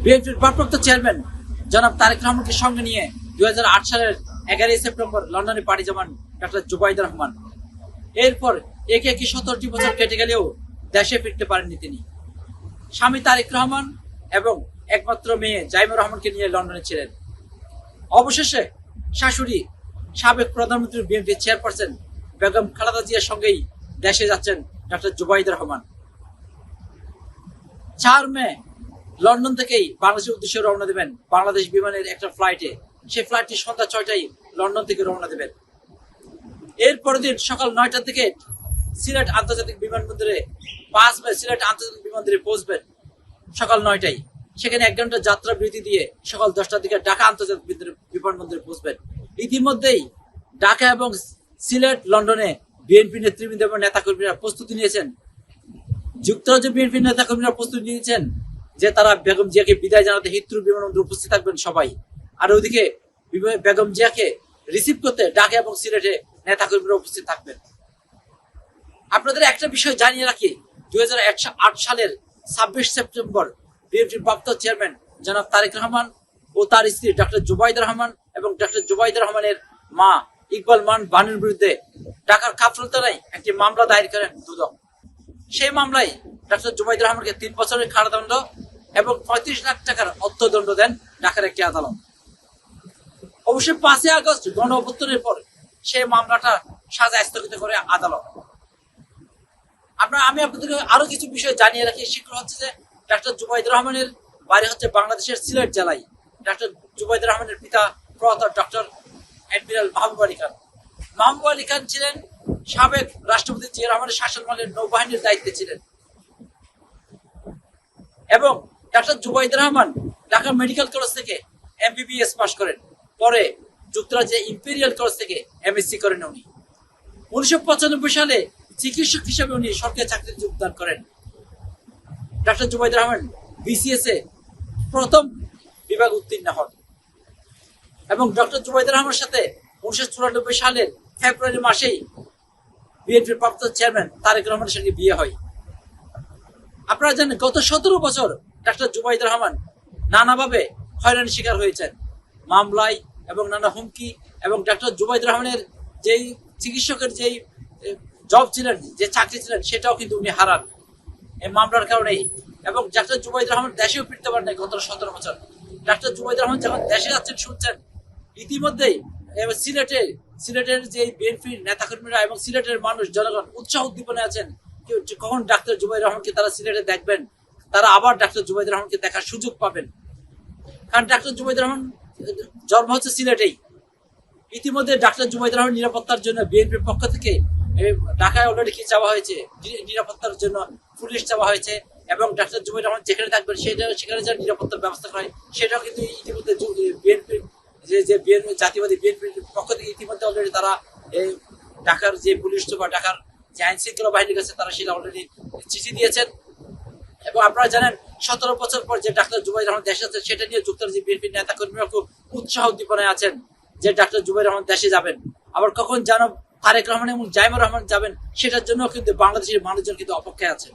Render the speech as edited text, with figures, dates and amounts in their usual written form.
বিএনপির ভারপ্রাপ্ত চেয়ারম্যান জনাব তারেক রহমানকে সঙ্গে নিয়ে 2008 সালের 11 সেপ্টেম্বর লন্ডনে পাড়ি জমান ডক্টর জুবাইদুর রহমান। এরপর একে একে 17টি বছর কেটে গেলেও দেশে ফিরতে পারেননি তিনি। স্বামী তারেক রহমান এবং একমাত্র মেয়ে জাইমা রহমানকে নিয়ে লন্ডনে ছিলেন। অবশেষে শাশুড়ি সাবেক প্রধানমন্ত্রী বিএনপি চেয়ারপারসন বেগম খালেদা জিয়ার সঙ্গেই দেশে যাচ্ছেন ডক্টর জুবাইদুর রহমান। 4 মে লন্ডন থেকেই বাংলাদেশের উদ্দেশ্যে রওনা দেবেন বাংলাদেশ বিমানের একটা ফ্লাইটে। সেই ফ্লাইটটি সন্ধ্যা 6টায় লন্ডন থেকে রওনা দেবেন। এর পরের দিন সকাল 9টা থেকে সিলেট আন্তর্জাতিক বিমানবন্দরে 5 মে সিলেট আন্তর্জাতিক বিমানবন্দরে পৌঁছবেন সকাল 9টায়। সেখানে 1 ঘন্টা যাত্রা বিরতি দিয়ে সকাল 10টার দিকে ঢাকা আন্তর্জাতিক বিমানবন্দরে পৌঁছবেন। ইতিমধ্যেই ঢাকা এবং সিলেট লন্ডনে বিএনপি নেতৃবৃন্দ এবং নেতাকর্মীরা প্রস্তুতি নিয়েছেন। যুক্তরাজ্য বিএনপি নেতাকর্মীরা প্রস্তুতি নিয়েছেন যে তারা বেগম জিয়াকে বিদায় জানাতে হিথ্রো বিমানবন্দরে উপস্থিত থাকবেন সবাই। আর ওইদিকে বেগম জিয়াকে রিসিভ করতে ঢাকা এবং সিলেটে নেতাকর্মীরা উপস্থিত থাকবেন। আপনাদের একটা বিষয় জানিয়ে রাখি, 2008 সালের 26 সেপ্টেম্বর বিএনপির ভারপ্রাপ্ত চেয়ারম্যান জনাব তারেক রহমান ও তার স্ত্রী ডক্টর জুবাইদুর রহমান এবং ডক্টর জুবাইদুর রহমানের মা ইকবাল মান বানুর বিরুদ্ধে ঢাকার খাফরুল থানায় একটি মামলা দায়ের করেন দুদক। সেই মামলায় ডক্টর জুবাইদুর রহমানকে 3 বছরের কারাদণ্ড এবং 35 লাখ টাকার অর্থদণ্ড দেন ঢাকার একটি আদালত। অবশ্যই 5 আগস্ট গণ অভ্যুত্থানের পর সেই মামলাটা সাজা স্থগিত করে আদালত। আমি আপনাদেরকে আরো কিছু বিষয় জানিয়ে রাখি। সেগুলো হচ্ছে যে ডক্টর জুবাইদুর রহমানের বাড়ি হচ্ছে বাংলাদেশের সিলেট জেলায়। ডক্টর জুবাইদুর রহমানের পিতা প্রয়াত ডক্টর অ্যাডমিরাল মাহবুব আলী খান। মাহবুব আলী খান ছিলেন সাবেক রাষ্ট্রপতি জিয়া রহমানের শাসনকালে নৌবাহিনীর দায়িত্বে ছিলেন এবং doctor Zubaidur Rahman Dhaka medical college থেকে MBBS পাশ করেন। পরে যুক্তরাজ্যের ইম্পেরিয়াল কলেজ থেকে MSc করেন উনি। 1995 সালে চিকিৎসক হিসেবে উনি সরকারি চাকরিতে যোগদান করেন। ডক্টর জুবাইদুর রহমান BCS এ প্রথম বিভাগ উত্তীর্ণ হন এবং ডক্টর জুবাইদুর রহমানের সাথে 1994 সালের ফেব্রুয়ারি মাসেই বিএনপির প্রাপ্ত চেয়ারম্যান তারেক রহমানের সঙ্গে বিয়ে হয়। আপনারা জানেন গত 17 বছর ডক্টর জুবাইদুর রহমান নানাভাবে হয়রানির শিকার হয়েছেন, মামলায় এবং নানা হুমকি। এবং ডক্টর জুবাইদুর রহমানের যেই চিকিৎসকের যেই জব ছিলেন, যে চাকরি ছিলেন, সেটাও কিন্তু উনি হারান এই মামলার কারণেই। এবং ডক্টর জুবাইদুর রহমান দেশেও ফিরতে পারেন নাই গত 17 বছর। ডক্টর জুবাইদুর রহমান যখন দেশে যাচ্ছেন শুনছেন, ইতিমধ্যেই সিলেটের যে বিএনপির নেতাকর্মীরা এবং সিলেটের মানুষ জনগণ উৎসাহ উদ্দীপনে আছেন কখন ডাক্তার জুবাইদুর রহমানকে তারা সিলেটে দেখবেন, তারা আবার ডাক্তার জুবাইদুর রহমানকে দেখার সুযোগ পাবেন। কারণ ডাক্তার জুবাইদুর রহমান জন্ম হচ্ছে সিলেটেই। ইতিমধ্যে ডাক্তার জুবাইদুর রহমান নিরাপত্তার জন্য বিএনপির পক্ষ থেকে ঢাকায় অলরেডি কি চাওয়া হয়েছে, নিরাপত্তার জন্য পুলিশ চাওয়া হয়েছে এবং ডাক্তার জুবাইদুর রহমান যেখানে থাকবেন সেখানে যা নিরাপত্তার ব্যবস্থা করা হয় সেটাও কিন্তু ইতিমধ্যে বিএনপির যে জাতীয়বাদী বিএনপির পক্ষ থেকে ইতিমধ্যে অলরেডি তারা ঢাকার যে পুলিশ বা ঢাকার যে আইন শৃঙ্খলা বাহিনীর কাছে তারা সেটা অলরেডি চিঠি দিয়েছেন। এবং আপনারা জানেন 17 বছর পর যে ডাক্তার জুবাইদুর রহমান দেশে আছে, সেটা নিয়ে যুক্তরাজ্যের বিএনপির নেতাকর্মীরা খুব উৎসাহ উদ্দীপনায় আছেন যে ডাক্তার জুবাইদুর রহমান দেশে যাবেন। আবার কখন যেন তারেক রহমান এবং জাইমা রহমান যাবেন, সেটার জন্য কিন্তু বাংলাদেশের মানুষজন কিন্তু অপেক্ষায় আছে।